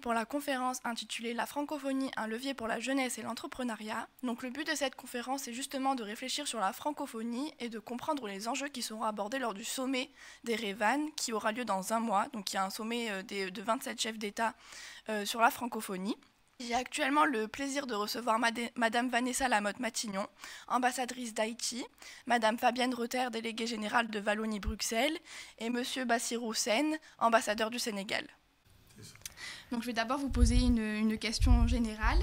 pour la conférence intitulée La francophonie, un levier pour la jeunesse et l'entrepreneuriat. Donc le but de cette conférence est justement de réfléchir sur la francophonie et de comprendre les enjeux qui seront abordés lors du sommet d'Erevan qui aura lieu dans un mois. Donc il y a un sommet de 27 chefs d'État sur la francophonie. J'ai actuellement le plaisir de recevoir Madame Vanessa Lamotte-Matignon, ambassadrice d'Haïti, Madame Fabienne Rother, déléguée générale de Wallonie-Bruxelles, et Monsieur Bassirou Sène, ambassadeur du Sénégal. Donc je vais d'abord vous poser une question générale.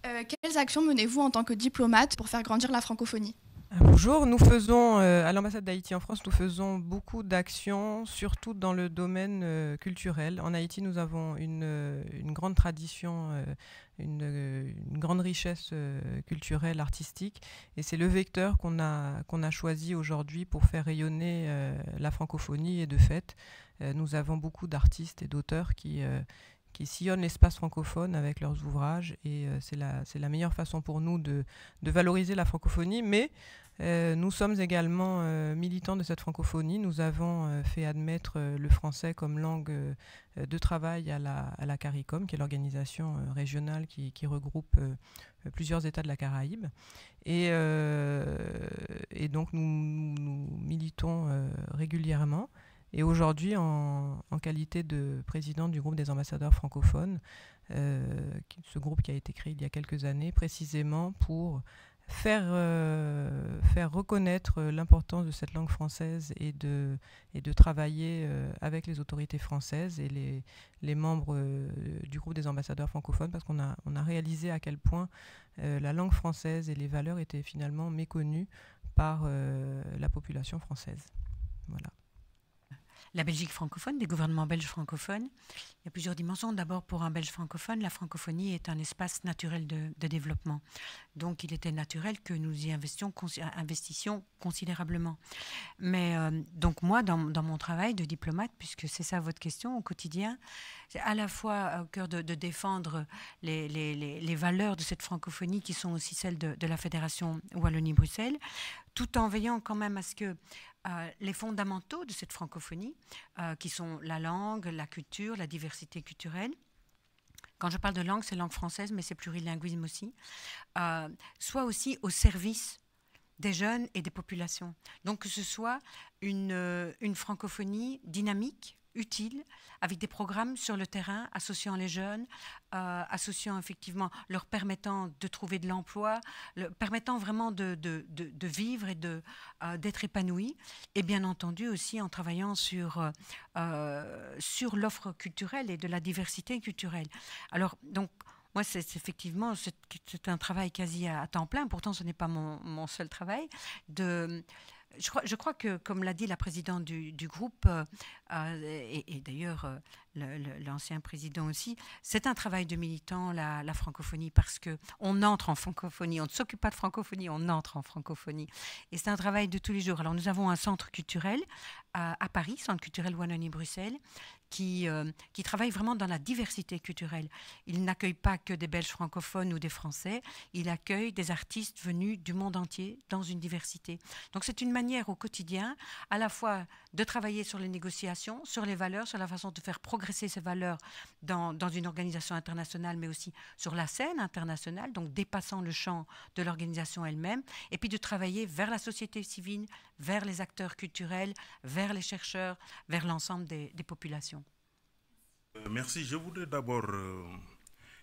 Quelles actions menez-vous en tant que diplomate pour faire grandir la francophonie ? Bonjour, nous faisons, à l'ambassade d'Haïti en France, nous faisons beaucoup d'actions, surtout dans le domaine culturel. En Haïti, nous avons une grande tradition, une grande richesse culturelle, artistique, et c'est le vecteur qu'on a choisi aujourd'hui pour faire rayonner la francophonie, et de fait, nous avons beaucoup d'artistes et d'auteurs qui sillonnent l'espace francophone avec leurs ouvrages, et c'est la meilleure façon pour nous de valoriser la francophonie, mais nous sommes également militants de cette francophonie. Nous avons fait admettre le français comme langue de travail à la CARICOM, qui est l'organisation régionale qui regroupe plusieurs États de la Caraïbe. Et donc nous militons régulièrement. Et aujourd'hui, en qualité de président du groupe des ambassadeurs francophones, ce groupe qui a été créé il y a quelques années, précisément pour faire reconnaître l'importance de cette langue française et de travailler avec les autorités françaises et les membres du groupe des ambassadeurs francophones, parce qu'on a réalisé à quel point la langue française et les valeurs étaient finalement méconnues par la population française. Voilà. La Belgique francophone, des gouvernements belges francophones. Il y a plusieurs dimensions. D'abord, pour un Belge francophone, la francophonie est un espace naturel de développement. Donc, il était naturel que nous y investissions considérablement. Mais donc, moi, dans mon travail de diplomate, puisque c'est ça votre question au quotidien, c'est à la fois au cœur de défendre les valeurs de cette francophonie qui sont aussi celles de la Fédération Wallonie-Bruxelles, tout en veillant quand même à ce que les fondamentaux de cette francophonie, qui sont la langue, la culture, la diversité culturelle. Quand je parle de langue, c'est langue française, mais c'est plurilinguisme aussi, soit aussi au service des jeunes et des populations. Donc que ce soit une francophonie dynamique, utile, avec des programmes sur le terrain, associant les jeunes, associant effectivement, leur permettant de trouver de l'emploi, permettant vraiment de vivre et d'être épanoui, et bien entendu aussi en travaillant sur l'offre culturelle et de la diversité culturelle. Alors, donc, moi, c'est effectivement, c'est un travail quasi à temps plein, pourtant ce n'est pas mon seul travail, je crois que, comme l'a dit la présidente du groupe, et d'ailleurs l'ancien président aussi, c'est un travail de militant, la francophonie, parce qu'on entre en francophonie, on ne s'occupe pas de francophonie, on entre en francophonie. Et c'est un travail de tous les jours. Alors nous avons un centre culturel à Paris, Centre culturel Wallonie-Bruxelles, qui travaille vraiment dans la diversité culturelle. Il n'accueille pas que des Belges francophones ou des Français, il accueille des artistes venus du monde entier dans une diversité. Donc c'est une manière au quotidien à la fois de travailler sur les négociations, sur les valeurs, sur la façon de faire progresser ces valeurs dans une organisation internationale, mais aussi sur la scène internationale, donc dépassant le champ de l'organisation elle-même, et puis de travailler vers la société civile, vers les acteurs culturels, vers les chercheurs, vers l'ensemble des populations. Merci. Je voudrais d'abord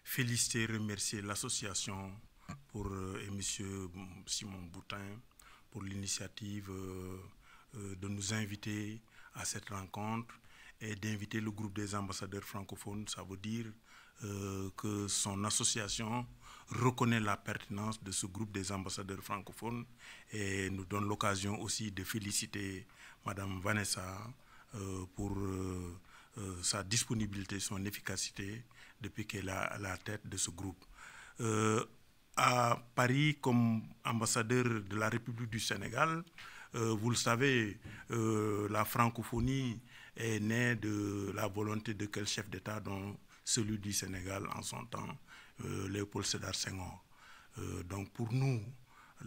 féliciter et remercier l'association et M. Simon Boutin pour l'initiative de nous inviter à cette rencontre et d'inviter le groupe des ambassadeurs francophones. Ça veut dire que son association reconnaît la pertinence de ce groupe des ambassadeurs francophones et nous donne l'occasion aussi de féliciter Madame Vanessa pour sa disponibilité, son efficacité depuis qu'elle est à la tête de ce groupe. À Paris, comme ambassadeur de la République du Sénégal, vous le savez, la francophonie est née de la volonté de quel chef d'État, dont celui du Sénégal en son temps, Léopold Sédar Senghor. Donc pour nous,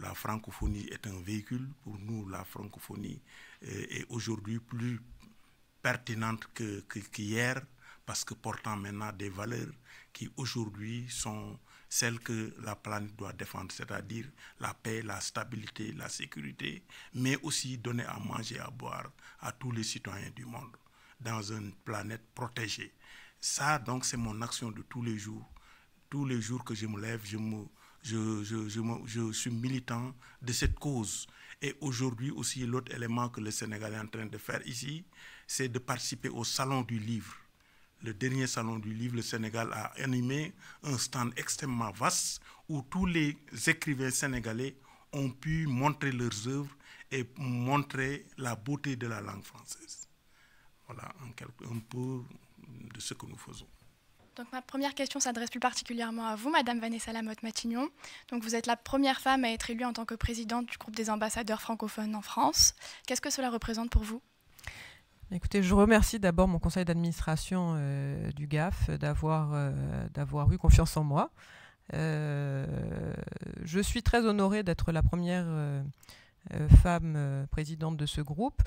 la francophonie est un véhicule. Pour nous, la francophonie est aujourd'hui plus pertinente qu'hier parce que portant maintenant des valeurs qui aujourd'hui sont celles que la planète doit défendre, c'est-à-dire la paix, la stabilité, la sécurité, mais aussi donner à manger et à boire à tous les citoyens du monde dans une planète protégée. Ça, donc, c'est mon action de tous les jours. Tous les jours que je me lève, je suis militant de cette cause. Et aujourd'hui aussi, l'autre élément que le Sénégal est en train de faire ici, c'est de participer au Salon du Livre. Le dernier Salon du Livre, le Sénégal a animé un stand extrêmement vaste où tous les écrivains sénégalais ont pu montrer leurs œuvres et montrer la beauté de la langue française. Voilà un peu de ce que nous faisons. Donc ma première question s'adresse plus particulièrement à vous, Madame Vanessa Lamotte-Matignon. Donc vous êtes la première femme à être élue en tant que présidente du groupe des ambassadeurs francophones en France. Qu'est-ce que cela représente pour vous ? Écoutez, je remercie d'abord mon conseil d'administration du GAF d'avoir eu confiance en moi. Je suis très honorée d'être la première femme présidente de ce groupe.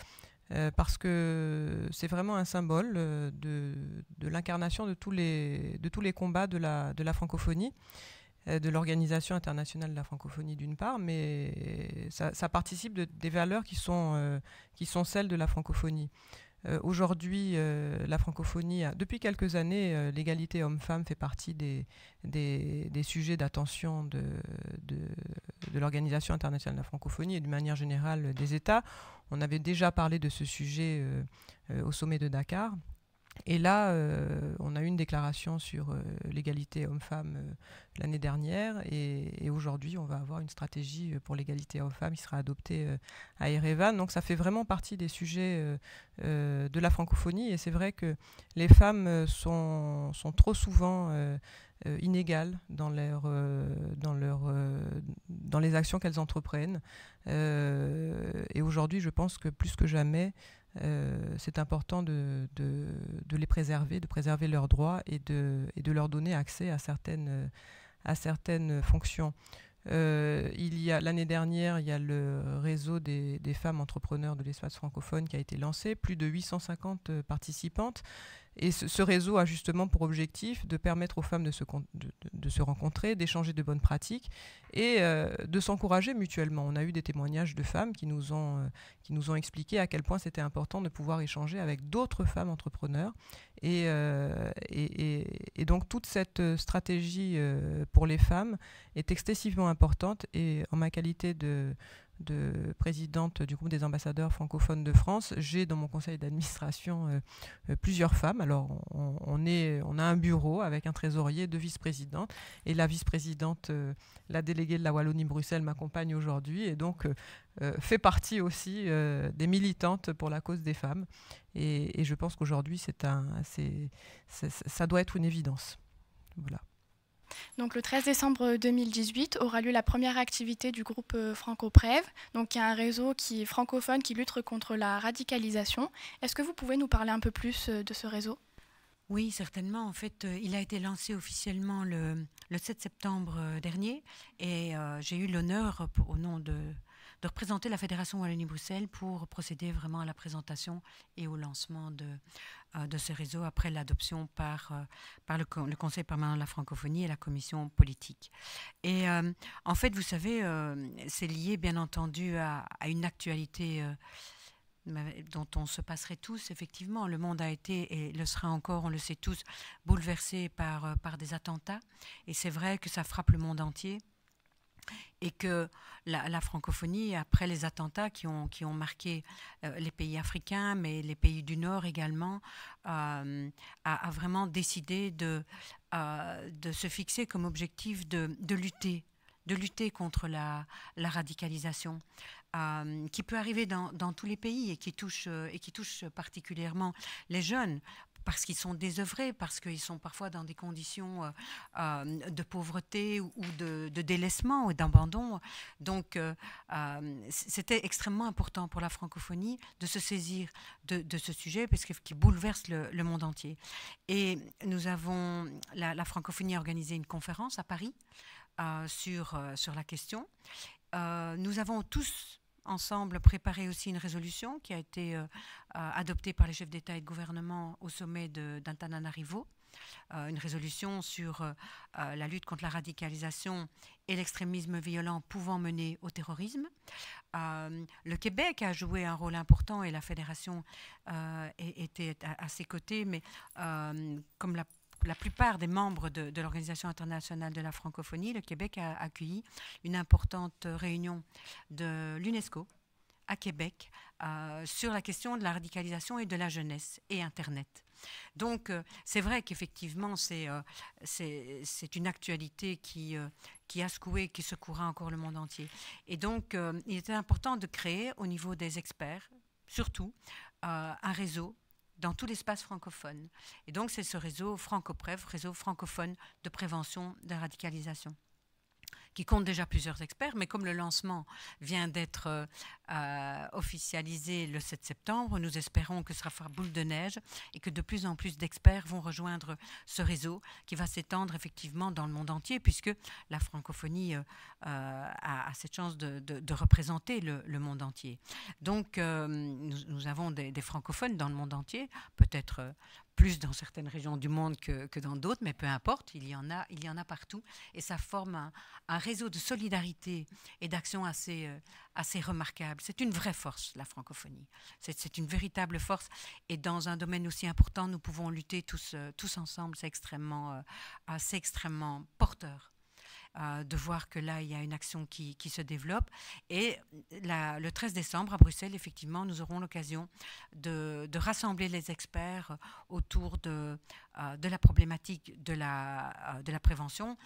Parce que c'est vraiment un symbole de l'incarnation de tous les combats de la francophonie, de l'Organisation internationale de la francophonie d'une part, mais ça participe des valeurs qui sont celles de la francophonie. Aujourd'hui, la francophonie, depuis quelques années, l'égalité homme-femme fait partie des sujets d'attention de l'Organisation internationale de la francophonie et de manière générale des États. On avait déjà parlé de ce sujet au sommet de Dakar. Et là, on a eu une déclaration sur l'égalité homme-femme l'année dernière. Et aujourd'hui, on va avoir une stratégie pour l'égalité homme-femme qui sera adoptée à Erevan. Donc ça fait vraiment partie des sujets de la francophonie. Et c'est vrai que les femmes sont trop souvent inégales dans les actions qu'elles entreprennent. Et aujourd'hui, je pense que plus que jamais, c'est important de les préserver, de préserver leurs droits et de leur donner accès à certaines fonctions. L'année dernière, il y a le réseau des femmes entrepreneurs de l'espace francophone qui a été lancé, plus de 850 participantes. Et ce réseau a justement pour objectif de permettre aux femmes de se rencontrer, d'échanger de bonnes pratiques et de s'encourager mutuellement. On a eu des témoignages de femmes qui nous ont expliqué à quel point c'était important de pouvoir échanger avec d'autres femmes entrepreneurs. Et donc toute cette stratégie pour les femmes est excessivement importante. Et en ma qualité de présidente du groupe des ambassadeurs francophones de France, j'ai dans mon conseil d'administration plusieurs femmes. Alors on a un bureau avec un trésorier, 2 vice-présidentes, et la vice-présidente, la déléguée de la Wallonie-Bruxelles m'accompagne aujourd'hui et donc fait partie aussi des militantes pour la cause des femmes. Et je pense qu'aujourd'hui ça doit être une évidence. Voilà. Donc, le 13 décembre 2018 aura lieu la première activité du groupe Franco-Prev, donc il y a un réseau qui est francophone qui lutte contre la radicalisation. Est-ce que vous pouvez nous parler un peu plus de ce réseau ? Oui, certainement. En fait, il a été lancé officiellement le 7 septembre dernier et j'ai eu l'honneur, au nom de représenter la Fédération Wallonie-Bruxelles pour procéder vraiment à la présentation et au lancement de ce réseau après l'adoption par le Conseil permanent de la francophonie et la commission politique. Et en fait, vous savez, c'est lié bien entendu à une actualité dont on se passerait tous. Effectivement, le monde a été et le sera encore, on le sait tous, bouleversé par des attentats. Et c'est vrai que ça frappe le monde entier. Et que la francophonie, après les attentats qui ont marqué les pays africains, mais les pays du Nord également, a vraiment décidé de se fixer comme objectif de lutter contre la radicalisation, qui peut arriver dans tous les pays et qui touche particulièrement les jeunes, parce qu'ils sont désœuvrés, parce qu'ils sont parfois dans des conditions de pauvreté ou de délaissement ou d'abandon. Donc, c'était extrêmement important pour la francophonie de se saisir de ce sujet, parce qu'il bouleverse le monde entier. Et nous avons, la francophonie a organisé une conférence à Paris sur la question. Nous avons tous ensemble préparé aussi une résolution qui a été adoptée par les chefs d'État et de gouvernement au sommet d'Antananarivo. Une résolution sur la lutte contre la radicalisation et l'extrémisme violent pouvant mener au terrorisme. Le Québec a joué un rôle important et la Fédération était à ses côtés, mais comme la plupart des membres de l'Organisation internationale de la francophonie, le Québec a accueilli une importante réunion de l'UNESCO à Québec sur la question de la radicalisation et de la jeunesse et Internet. Donc, c'est vrai qu'effectivement, c'est une actualité qui a secoué, qui secouera encore le monde entier. Et donc, il était important de créer au niveau des experts, surtout, un réseau dans tout l'espace francophone. Et donc, c'est ce réseau FrancoPrev, réseau francophone de prévention de la radicalisation, qui compte déjà plusieurs experts, mais comme le lancement vient d'être officialisé le 7 septembre, nous espérons que ce sera faire boule de neige et que de plus en plus d'experts vont rejoindre ce réseau qui va s'étendre effectivement dans le monde entier, puisque la francophonie a cette chance de représenter le monde entier. Donc, nous avons des francophones dans le monde entier, peut-être plus dans certaines régions du monde que dans d'autres, mais peu importe, il y en a partout, et ça forme un réseau de solidarité et d'action assez remarquable. C'est une vraie force, la francophonie. C'est une véritable force, et dans un domaine aussi important, nous pouvons lutter tous ensemble. C'est extrêmement porteur de voir que là, il y a une action qui se développe. Et le 13 décembre, à Bruxelles, effectivement, nous aurons l'occasion de rassembler les experts autour de la problématique de la prévention.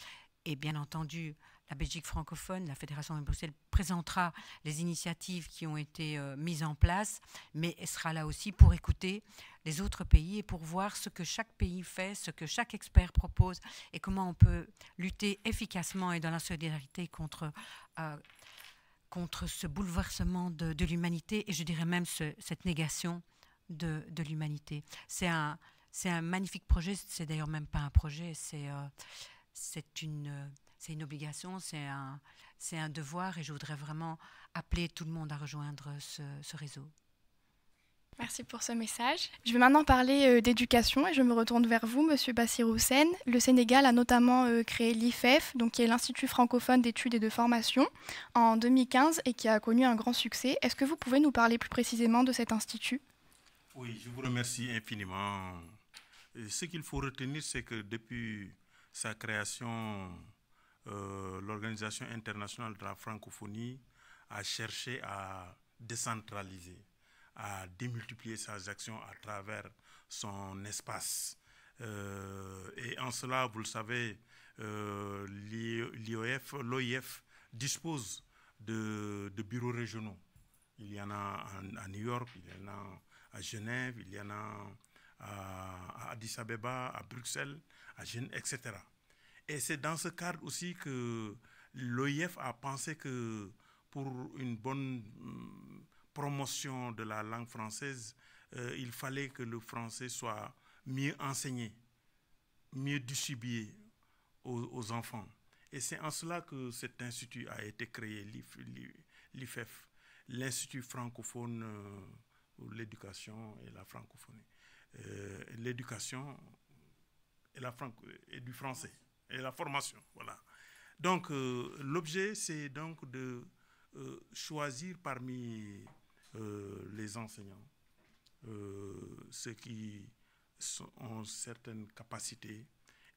Et bien entendu, la Belgique francophone, la Fédération de Bruxelles, présentera les initiatives qui ont été mises en place, mais elle sera là aussi pour écouter les autres pays et pour voir ce que chaque pays fait, ce que chaque expert propose et comment on peut lutter efficacement et dans la solidarité contre ce bouleversement de l'humanité, et je dirais même cette négation de l'humanité. C'est un magnifique projet, c'est d'ailleurs même pas un projet, c'est une obligation, c'est un devoir, et je voudrais vraiment appeler tout le monde à rejoindre ce réseau. Merci pour ce message. Je vais maintenant parler d'éducation et je me retourne vers vous, Monsieur Bassirou Sène. Le Sénégal a notamment créé l'IFEF, donc qui est l'Institut francophone d'études et de formation, en 2015 et qui a connu un grand succès. Est-ce que vous pouvez nous parler plus précisément de cet institut ? Oui, je vous remercie infiniment. Ce qu'il faut retenir, c'est que depuis sa création, l'Organisation internationale de la francophonie a cherché à décentraliser, à démultiplier ses actions à travers son espace. Et en cela, vous le savez, l'OIF dispose de bureaux régionaux. Il y en a à New York, il y en a à Genève, il y en a à Addis Abeba, à Bruxelles, à Genève, etc. Et c'est dans ce cadre aussi que l'OIF a pensé que pour une bonne promotion de la langue française, il fallait que le français soit mieux enseigné, mieux distribué aux enfants. Et c'est en cela que cet institut a été créé, l'IFEF, l'Institut francophone pour l'éducation et la francophonie. L'éducation et du français et la formation, voilà. Donc l'objet, c'est donc de choisir parmi les enseignants ceux qui ont certaines capacités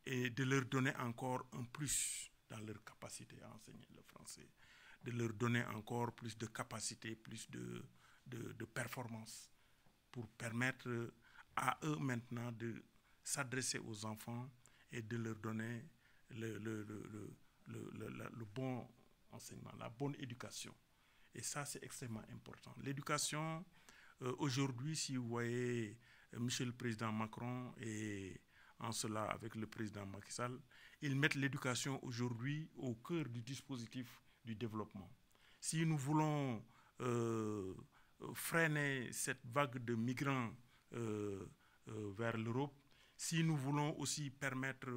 et de leur donner encore un plus dans leur capacité à enseigner le français, de leur donner encore plus de capacité, plus de performance pour permettre à eux maintenant de s'adresser aux enfants et de leur donner le bon enseignement, la bonne éducation. Et ça, c'est extrêmement important. L'éducation, aujourd'hui, si vous voyez Monsieur le Président Macron et en cela avec le Président Macky Sall, ils mettent l'éducation aujourd'hui au cœur du dispositif du développement. Si nous voulons freiner cette vague de migrants vers l'Europe, si nous voulons aussi permettre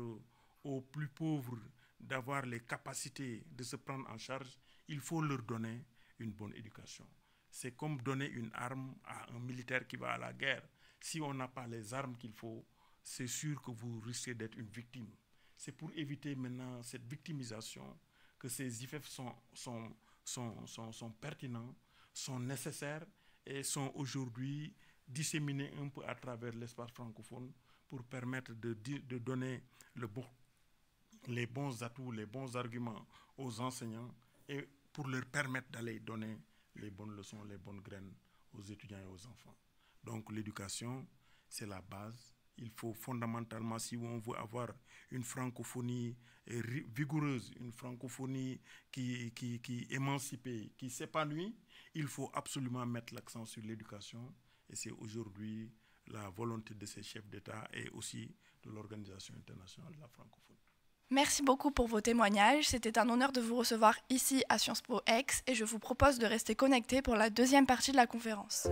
aux plus pauvres d'avoir les capacités de se prendre en charge, il faut leur donner une bonne éducation. C'est comme donner une arme à un militaire qui va à la guerre. Si on n'a pas les armes qu'il faut, c'est sûr que vous risquez d'être une victime. C'est pour éviter maintenant cette victimisation que ces IFEF sont pertinents, sont nécessaires et sont aujourd'hui disséminés un peu à travers l'espace francophone pour permettre de donner les bons atouts, les bons arguments aux enseignants et pour leur permettre d'aller donner les bonnes leçons, les bonnes graines aux étudiants et aux enfants. Donc l'éducation, c'est la base. Il faut fondamentalement, si on veut avoir une francophonie vigoureuse, une francophonie qui émancipée, qui s'épanouit, il faut absolument mettre l'accent sur l'éducation. Et c'est aujourd'hui la volonté de ces chefs d'État et aussi de l'Organisation internationale de la francophonie. Merci beaucoup pour vos témoignages. C'était un honneur de vous recevoir ici à Sciences Po Aix et je vous propose de rester connectés pour la deuxième partie de la conférence.